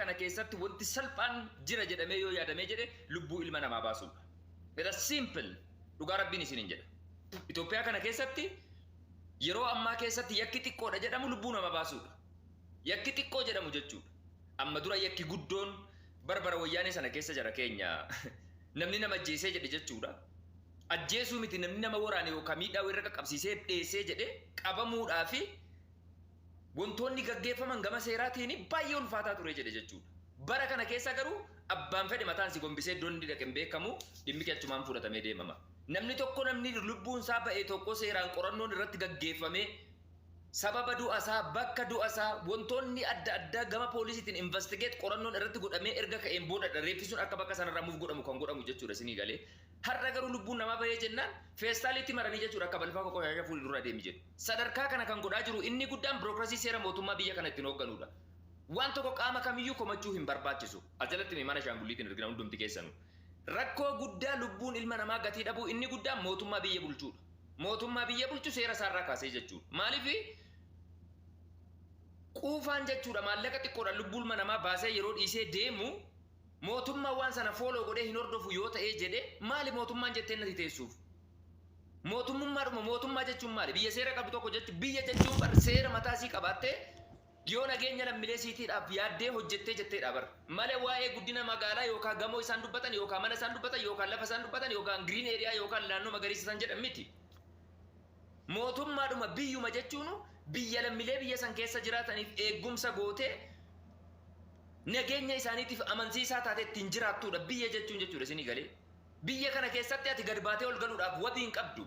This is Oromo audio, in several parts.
kana keessatti wanti salphaan jira jedhamee yoo yaadamee jedhe lubbuu ilma namaa baasuudha. It's simple. Dhugaa rabbiin isiniin jedha. Itoophiyaa kana keessatti yeroo ammaa keessatti yakki xiqqoodha jedhamu lubbuu nama baasuudha. Yakki xiqqoo jedhamu jechuudha. Amma dura yakki guddoon barbara wayyaanee sana keessa jira keenya namni nama ajjeesee jedhe jechuudha. Ajjeesuu miti namni nama waraane yookaan miidhaa irra qaqqabsiisee dheessee jedhe qabamuudhaa fi wantoonni gaggeeffaman gama seeraatiin baay'ee ulfaataa ture jedhe jechuudha. Bara kana keessa garuu abbaan fedhe mataan si gombisee iddoon inni dhaqeen beekamu dhimmi achumaan fudhatamee deemama. Namni tokko namni lubbuun isaa ba'ee tokko seeraan qorannoon irratti gaggeeffamee sababa du'asaa bakka du'asaa wantoonni adda addaa gama poolisiitiin investigate qorannoon irratti godhamee erga ka'een booda reeffisuun akka bakka sanarraa muuf godhamu kan godhamu jechuudha isinii galee. Har'a garuu lubbuun namaa ba'ee jennaan feestaaliitti maranii jechuudha akka balfaa qoqqoodhaa fuuldura deemi jedhu. Sadarkaa kana kan godhaa jiru inni guddaan birookiraasii seera mootummaa biyya kana ittiin hoogganudha. Waan tokko qaama kamiyyuu komachuu hin barbaachisu. Ajalatti mana shaangulliitiin argina hundumti keessanuu. Rakkoo guddaa lubbuun ilma namaa gatii dhabuu inni guddaan mootummaa biyya bulchuudha. Mootummaa biyya bulchu seera isaarraa kaasee jechuudha. Maaliif quufaan jechuudha maallaqa xiqqoodhaan lubbuu ilma namaa baasee yeroo dhiisee deemu mootummaa waan sana fooloo godhee hin hordofu yoo ta'ee jedhe maali mootummaan jettee natti teessuuf? Mootummaa jechuun maali? Biyya seera qabdu tokko jechuun biyya jechuun seera mataasii qabaattee yoo nageenya lammiilee siitiidhaaf yaaddee hojjettee jetteedha bar. Malee waa'ee guddina magaalaa yookaan gamoo isaan dubbatan yookaan mana isaan dubbatan yookaan lafa isaan dubbatan yookaan green area yookaan naannoo magariisa isaan jedhan miti. Mootummaadhuma biyyuma jechuun biyya lammiilee biyya san keessa jiraataniif eegumsa gootee nageenya isaaniitiif amansiisaa taatee ittiin jiraattudha biyya jechuun jechuudha isinii galee. Biyya kana keessatti ati gad baatee ol galuudhaaf wabii hin qabdu.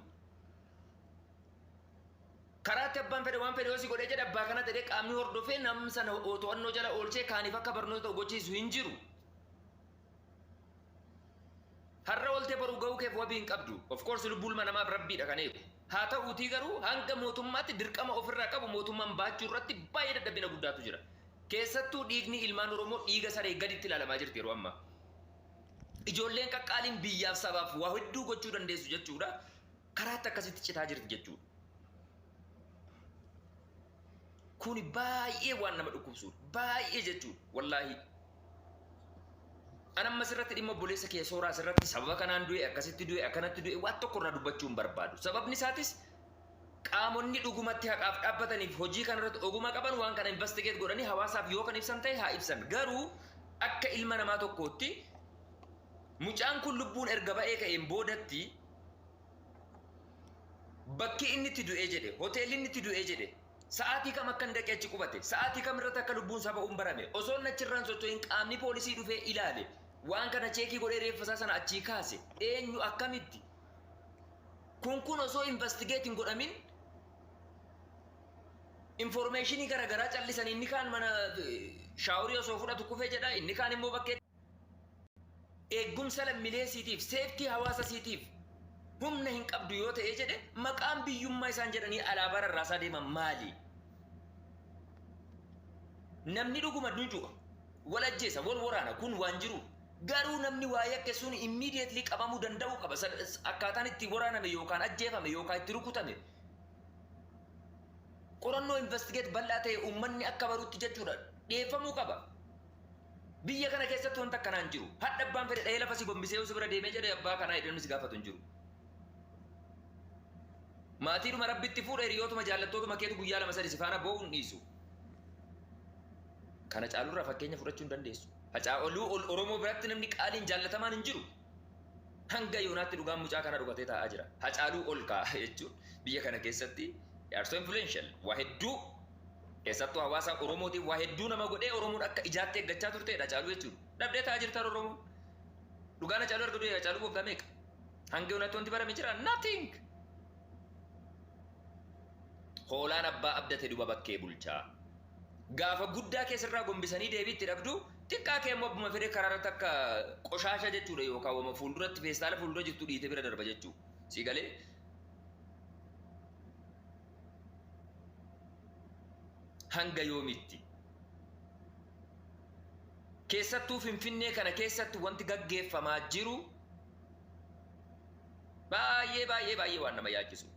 Karaatti abbaan fedhe waan fedhe hosi godhee jedhe abbaa kana ta'ee qaamni hordofee nam sana to'annoo jala oolchee kaaniif akka barnoota gochiisu hin jiru. Har'a oltee baruu ga'uu keef wabii hin qabdu. Of course lubbuu ilma namaaf rabbiidha kan eegu. Haa ta'uutii garuu hanga mootummaatti dirqama ofirraa qabu mootummaan baachuu irratti baay'ee dadhabina guddaatu jira. Keessattuu dhiigni ilmaan Oromoo dhiiga saree gaditti ilaalamaa jirti yeroo ammaa. Ijoolleen qaqqaaliin biyyaaf sabaaf waa hedduu gochuu dandeessu jechuudha. Karaatti akkasitti citaa jirti jechuudha. Kuni baay'ee waan nama dhukkubsuudha. Baay'ee jechuudha. Wallaahi. Anamma sirratti dhimma obboleessa kee sooraa sirratti sababa kanaan du'e akkasitti du'e akkanatti du'e waan tokko irraa dubbachuu hin barbaadu. Sababni isaatis qaamonni dhugumatti haqaaf dhaabbataniif hojii kanarratti ogummaa qaban waan kana investigate godhanii hawaasaaf yoo kan ibsan ta'e haa ibsan. Garuu akka ilma namaa tokkootti mucaan kun lubbuun erga ba'ee ka'een boodatti bakki inni itti du'ee jedhe hoteelli inni itti du'ee jedhe sa'aatii kam akka hin dhaqee achi qubate sa'aatii kam irratti akka lubbuun isaa ba'uun barame osoo achirraan socho'in qaamni poolisii dhufee ilaale waan kana cheekii godhee reeffasaa sana achii kaase eenyu akkamitti kun osoo investigating godhamin informationii garagaraa callisanii inni kaan mana shaaworii osoo fudhatu kufee jedha inni kaan immoo bakkee eegumsa lammiilee siitiif seeftii hawaasa siitiif humna hin qabdu yoo ta'ee jedhe maqaan biyyummaa isaan jedhanii alaabaa rarraasaa deeman maali? Namni dhuguma duuju'a wal ajjeesa wal waraana kun waan jiru garuu namni waa yakke sun immediately qabamuu danda'u qaba akkaataan itti waraaname yookaan ajjeefame yookaan itti rukutame qorannoo investigate bal'aa ta'e uummanni akka barutti jechuudha dhiyeeffamuu qaba. Biyya kana keessatti wanta akkanaan jiru hadha abbaan fedhe dhahee lafa si gombisee si bira deemee jedhee abbaa kanaa hidhannu si gaafatu hin jiru. Maatiidhuma rabbitti fuudha hiriyootuma jaallattootuma keetu guyyaa lama sadii si faana boo'u hin dhiisu. Kana caalurraa fakkeenya fudhachuu hin dandeessu. Hacaa'oluu Oromoo biratti namni qaaliin jaallatamaan hin jiru. Hanga yoonaatti dhugaan mucaa kana dhugatee taa'aa jira. Hacaaluu ol kaa'a jechuun biyya kana keessatti yaarso influential waa hedduu keessattuu hawaasa Oromootiif waa hedduu nama godhee Oromoon akka ijaatti eeggachaa turteedha Hacaaluu jechuudha. Dhabdee taa'aa jirta Oromoo. Dhugaan Hacaaluu arga du'e Hacaaluu waggaa meeqa? Hanga yoonaatti wanti barame jira nothing. Hoolaan abbaa abdate duba bakkee bulchaa. Gaafa guddaa keessarraa gombisanii deebiitti dhabdu xiqqaa kee immoo abbuma fedhe karaarratti akka qoshaasha jechuudha yookaan wama fuulduratti feestaala fuuldura jirtu dhiite bira darba jechuudha. Si galee hanga yoomitti keessattuu Finfinnee kana keessatti wanti gaggeeffamaa jiru baay'ee waan nama yaachisudha.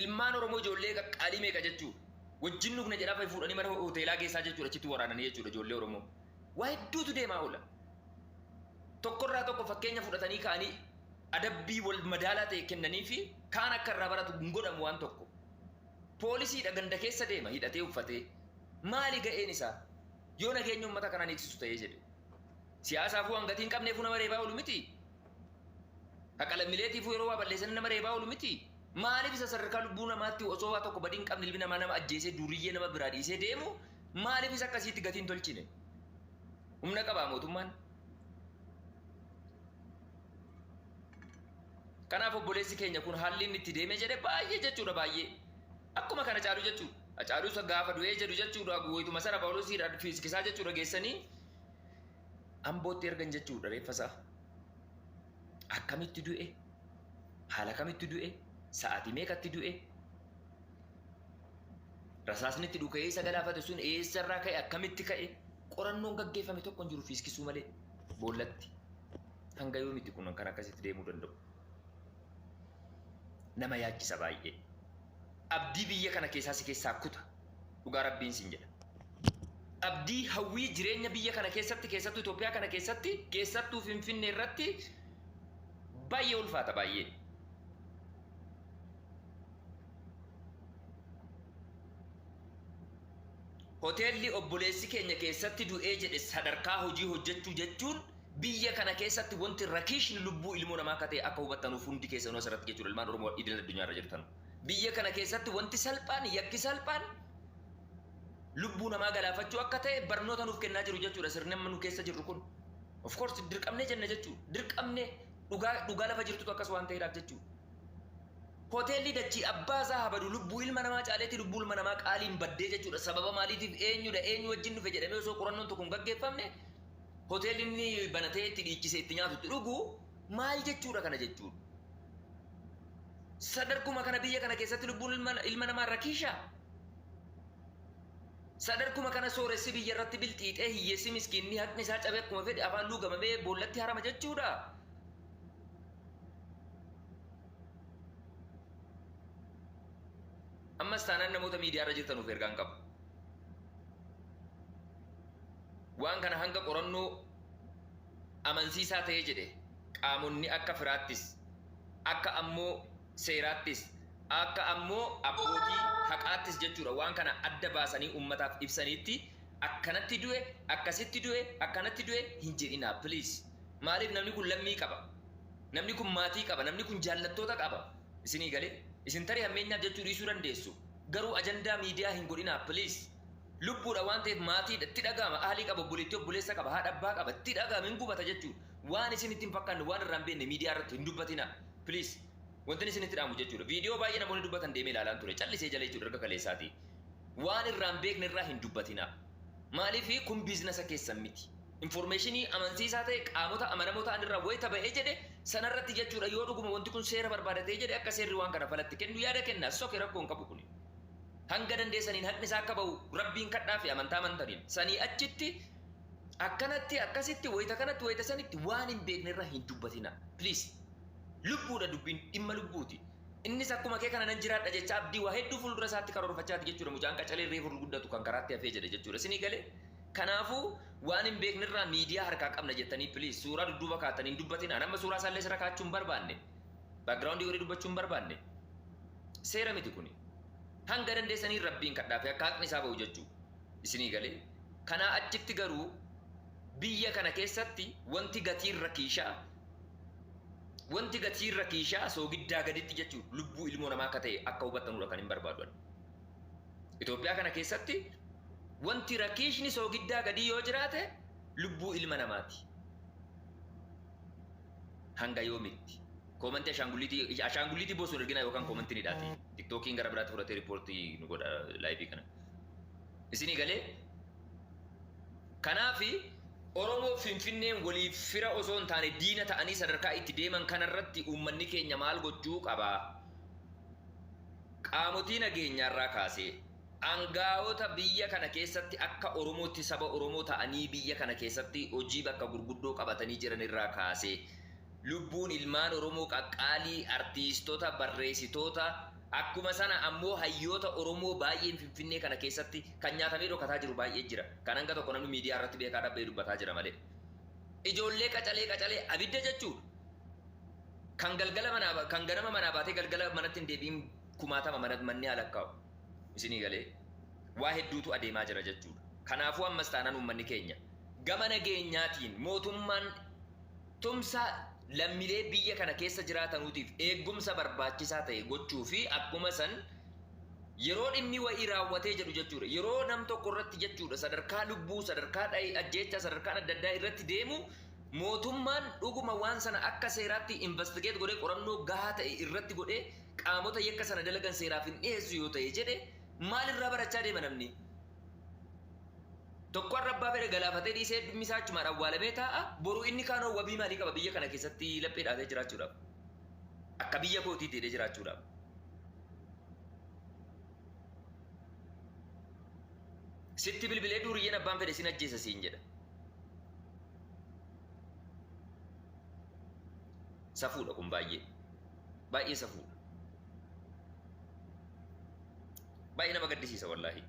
Ilmaan Oromoo ijoollee qaqqaalii meeqa jechuudha. Wajjin nugne jedhaa fuudhanii mana hoteelaa geessaa jechuudha achitti waraananii jechuudha ijoollee Oromoo. waa hedduutu deemaa oola. Tokkorraa tokko fakkeenya fudhatanii ka'anii adabbii wal madaalaa ta'e kennanii fi kaan akka irraa baratu hin godhamu waan tokko. Poolisiidha ganda keessa deema hidhatee uffatee maali ga'een isaa yoo nageenya uummata kanaan eegsisu ta'ee jedhe. Siyaasaafuu hangatii hin qabneefuu nama reebaa oolu miti. Haqa lammiileetiifuu yeroo waa balleessan nama reebaa oolu miti. Maaliif isa sadarkaa lubbuu namaatti osoo waa tokko badii hin qabne ilmi namaa nama ajjeesee duriyyee nama biraa dhiisee deemu maaliif isa akkasiitti gatiin tolchine? Humna qabaa mootummaan. Kanaaf obboleessi keenya kun haalli inni itti deemee jedhe baay'ee jechuudha baay'ee. Akkuma kana caalu jechuudha. Acaaluu isa gaafa du'ee jedhu jechuudha wayituma sana Phaawulosiidhaan fiisikisaa jechuudha geessanii ambootti ergan jechuudha reeffasaa. Akkamitti du'e? Haala kamitti du'e? Sa'aatii meeqatti du'e? Rasaasni itti dhuka'ee isa galaafate sun eessarraa ka'e akkamitti ka'e? Qorannoon gaggeeffame tokko hin jiru fiisikisuu malee boollatti. Hanga yoomitti kun kan akkasitti deemuu danda'u? Nama yaachisa baay'ee. Abdii biyya kana keessaa si keessaa kuta. Dhugaa Rabbiin siin jedha. Abdii hawwii jireenya biyya kana keessatti keessattuu Itoophiyaa kana keessatti keessattuu Finfinnee irratti baay'ee ulfaata baay'ee. Hoteelli obboleessi keenya keessatti du'ee jedhe sadarkaa hojii hojjechuu jechuun biyya kana keessatti wanti rakiishni lubbuu ilmoo namaa akka ta'e akka hubattanuuf hundi keessanuu asirratti jechuudha ilmaan Oromoo idil addunyaa irra jirtan. Biyya kana keessatti wanti salphaan yakki salphaan lubbuu namaa galaafachuu akka ta'e barnoota nuuf kennaa jiru jechuudha sirni amma nu keessa jirru kun. Of course dirqamnee jenna jechuudha. Dirqamnee dhugaa lafa jirtutu akkas waan ta'eedhaaf jechuudha. Hoteelli dachii abbaa isaa habadu lubbuu ilma namaa caaleetti lubbuu ilma namaa qaaliin baddee jechuudha. Sababa maaliitiif eenyu wajjin dhufe jedhamee osoo qorannoon tokko hin gaggeeffamne hoteelli inni banatee itti dhiichisee itti nyaatutti dhugu maal jechuudha kana jechuudha. Sadarkuma kana biyya kana keessatti lubbuun ilma namaa rakiisha. Sadarkuma kana sooressi biyya irratti bilxiixee hiyyeessi miskiinni haqni isaa cabee akkuma fedhe afaan luugamamee boollatti harama jechuudha. Ammas taanaan namoota miidiyaa irra jirtanuuf ergaan qabu. Waan kana hanga qorannoo amansiisaa ta'ee jedhe qaamonni akka firaattis akka ammoo seeraattis akka ammoo abbootii haqaattis jechuudha waan kana adda baasanii ummataaf ibsaniitti akkanatti du'e akkasitti du'e akkanatti du'e hin jedhinaa please. Maaliif namni kun lammii qaba, namni kun maatii qaba, namni kun jaallattoota qaba. Isinii galee isin tarii hammeenyaaf jechuu dhiisuu dandeessu garuu ajandaa miidiyaa hin godhinaa please. Lubbuudha waan ta'eef maatiidha itti dhaga'ama ahaalii qaba obboleettii obboleessa qaba haadha abbaa qaba itti dhaga'ama hin gubata jechuudha waan isin ittiin fakkaanne waan irraan beekne miidiyaa irratti hin dubbatina please. Wanti isin itti dhaamu jechuudha viidiyoo baay'ee namoonni dubbatan deemee ilaalaan ture callisee jala jechuudha erga kaleessaati waan irraan beekne irraa hin dubbatina. Maaliif kun biizinasa keessan miti. Informationii amansiisaa ta'e qaamota amanamoo ta'an irraa wayita ba'ee jedhe sanarratti jechuudha yoo dhuguma wanti kun seera barbaadatee jedhe akka seerri waan kana falatti kennu yaada kenna soke rakkoo hin qabu kuni. Hanga dandeessaniin haqni isaa akka ba'u rabbiin kadhaa fi amantaa amantaniin sanii achitti akkanatti akkasitti wayita kanatti wayita sanitti waan hin beekne irraa hin dubbatina please. Lubbuudha dubbiin dhimma lubbuuti. Innis akkuma kee kana nan jiraadha jecha abdii waa hedduu fuuldura isaatti karoorfachaati jechuudha mucaan qacalee reefuu guddatu kan karaatti hafee jedhe jechuudha isinii galee. Kanaafuu waan hin beekne irraa miidiyaa harkaa qabna jettanii please suuraa dudduuba kaatanii hin dubbatina. Nama suuraa isaallee sira kaachuu hin barbaanne backgroundii horii dubbachuu hin barbaanne seera miti kuni. Hanga dandeessanii rabbiin kadhaa fi akka haqni isaa ba'u jechuudha isinii galee. Kanaa achitti garuu biyya kana keessatti wanti gatiin rakiishaa soogiddaa gaditti jechuudha lubbuu ilmoo namaa akka ta'e akka hubattanuudha kan hin barbaadu. Itoophiyaa kana keessatti wanti rakiishni soogiddaa gadii yoo jiraate lubbuu ilma namaati. Hanga yoomitti koomantii ashaangulliitii bosuun ergina yookaan koomantii ni dhaati. Tiktookiin gara biraatti fudhatee riippoortii nu godha laayivii kana. Isinii galee kanaafi Oromoo Finfinneen waliif fira osoo hin taane diina ta'anii sadarkaa itti deeman kanarratti uummanni keenya maal gochuu qabaa? Qaamotii nageenyaarraa kaasee aangaa'ota biyya kana keessatti akka Oromootti saba Oromoo ta'anii biyya kana keessatti hojii bakka gurguddoo qabatanii jiran irraa kaasee lubbuun ilmaan Oromoo qaqqaalii artiistota barreessitoota Akkuma sana ammoo hayyoota Oromoo baay'een Finfinnee kana keessatti kan nyaatamee dhokataa jiru baay'ee jira. Kan hanga tokko namni miidiyaa irratti beekaa dhabbee dubbataa jira malee. Ijoollee qacalee abidda jechuudha. Kan galgala manaa kan ganama manaa baatee galgala manatti hin deebiin kumaatama manni halakkaa'u. Isinii galee waa hedduutu adeemaa jira jechuudha. Kanaafuu ammas taanaan uummanni keenya gama nageenyaatiin mootummaan tumsa lammiilee biyya kana keessa jiraatanuutiif eegumsa barbaachisaa ta'e gochuu fi akkuma san yeroo dhimmi wa'ii raawwatee jedhu jechuudha. Yeroo nam tokko irratti jechuudha sadarkaa lubbuu, sadarkaa ajjeechaa, sadarkaa adda addaa irratti deemu mootummaan dhuguma waan sana akka seeraatti investigeet godhee qorannoo gahaa ta'e irratti godhee qaamota yakka sana dalagan seeraaf hin dhiyeessu yoo ta'e jedhe maalirraa barachaa deema namni? Tokko arrabbaa fedhe galaafatee dhiisee dhimmisaa achumaan awwaalamee taa'a. Boruu inni kaanoo wabii maalii qaba biyya kana keessatti laphee dhaatee jiraachuudhaaf? Akka biyya kootiitti hidhee jiraachuudhaaf. Sitti bilbilee duriyyeen abbaan fedhe sin ajjeesa siin jedha. Safuudha kun baay'ee. Baay'ee safuudha. Baay'ee nama gaddisiisa wallaahi.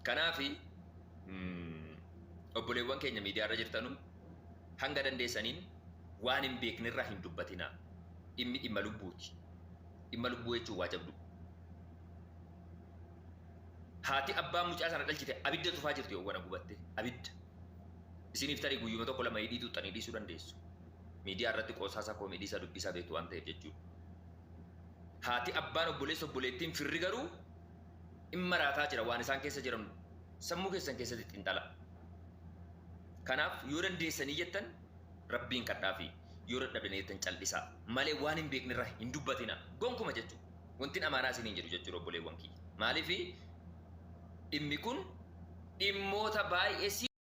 Kanaafi obboleewwan keenya miidiyaa irra jirtanu hanga dandeessaniin waan hin beeknerraa hin dubbatinaa. Dhimma lubbuuti. Dhimma lubbuu jechuun waa jabdu. Haati abbaan mucaa sana dhalchite abidda tufaa jirti yoowwan gubatte abidda. Isiniif tarii guyyuma tokko lama hidhii tuuxanii dhiisuu dandeessu. Miidiyaa irratti qoosaasaa koomedii isa dubbisaa beektu waan ta'eef jechuudha. Haati abbaan obboleessa obboleettiin firri garuu dhimma raataa jira waan isaan keessa jiran sammuu keessan keessatti xinxala. Kanaaf yoo dandeessanii jettan rabbiin kadhaafi yoo dadhabdanii jettan cal'isaa malee waan hin beeknerraa hin dubbatina gonkuma jechuudha. Wanti amaanaa isiniin jedhu jechuudha obboleewwan kiyya. Maaliif dhimmi kun dhimmoota baay'ee